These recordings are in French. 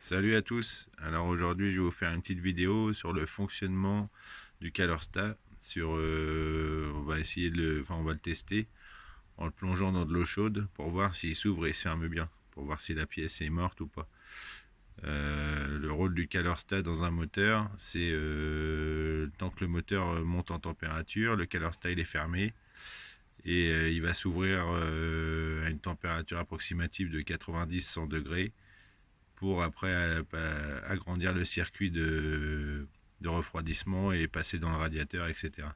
Salut à tous. Alors aujourd'hui je vais vous faire une petite vidéo sur le fonctionnement du CalorStat. On va essayer on va le tester en le plongeant dans de l'eau chaude pour voir s'il s'ouvre et se ferme bien, pour voir si la pièce est morte ou pas. Le rôle du CalorStat dans un moteur, c'est tant que le moteur monte en température, le CalorStat il est fermé et il va s'ouvrir à une température approximative de 90-100 degrés pour après agrandir le circuit de refroidissement et passer dans le radiateur, etc.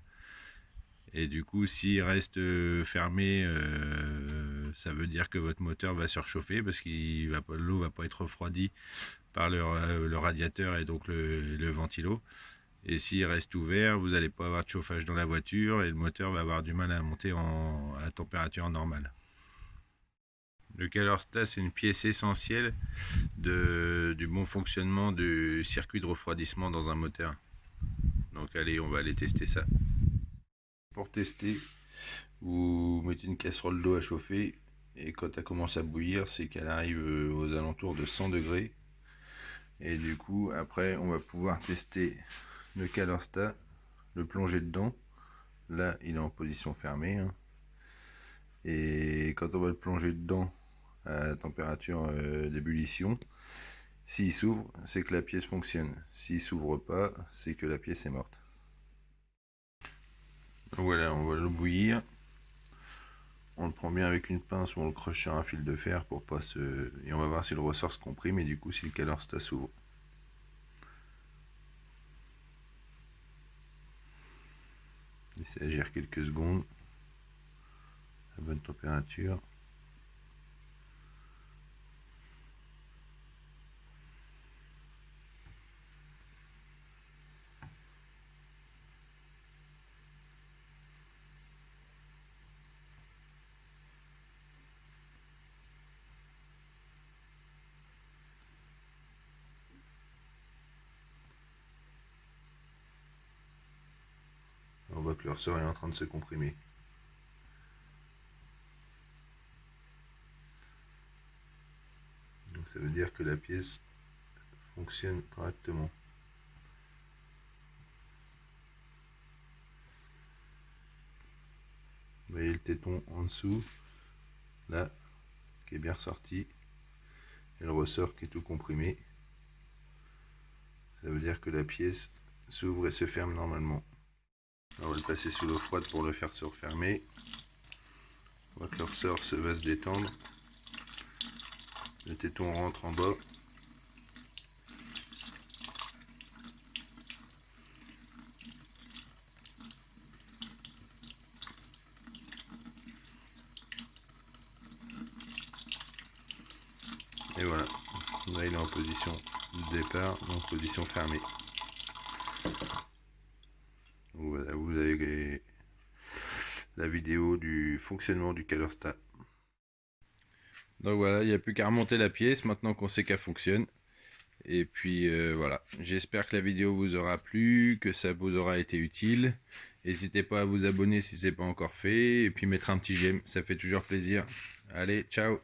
Et du coup, s'il reste fermé, ça veut dire que votre moteur va surchauffer parce que l'eau va pas être refroidie par le radiateur et donc le ventilo. Et s'il reste ouvert, vous n'allez pas avoir de chauffage dans la voiture et le moteur va avoir du mal à monter à température normale. Le CalorStat, c'est une pièce essentielle du bon fonctionnement du circuit de refroidissement dans un moteur. Donc allez, on va aller tester ça. Pour tester, vous mettez une casserole d'eau à chauffer et quand elle commence à bouillir, c'est qu'elle arrive aux alentours de 100 degrés. Et du coup, après, on va pouvoir tester le CalorStat, le plonger dedans. Là, il est en position fermée. Et quand on va le plonger dedans, à la température d'ébullition, s'il s'ouvre, c'est que la pièce fonctionne. S'il s'ouvre pas, c'est que la pièce est morte. Voilà, on va le bouillir. On le prend bien avec une pince ou on le croche sur un fil de fer pour pas se... Et on va voir si le ressort se comprime et du coup si le CalorStat s'ouvre. Laissez agir quelques secondes. À bonne température. On voit que le ressort est en train de se comprimer. Donc ça veut dire que la pièce fonctionne correctement. Vous voyez le téton en dessous, là, qui est bien ressorti, et le ressort qui est tout comprimé. Ça veut dire que la pièce s'ouvre et se ferme normalement. On va le passer sous l'eau froide pour le faire se refermer. On voit que le ressort va se détendre. Le téton rentre en bas. Et voilà, là il est en position de départ, en position fermée. Donc voilà, vous avez la vidéo du fonctionnement du CalorStat. Donc voilà, il n'y a plus qu'à remonter la pièce maintenant qu'on sait qu'elle fonctionne. Et puis voilà, j'espère que la vidéo vous aura plu, que ça vous aura été utile. N'hésitez pas à vous abonner si ce n'est pas encore fait, et puis mettre un petit j'aime, ça fait toujours plaisir. Allez, ciao!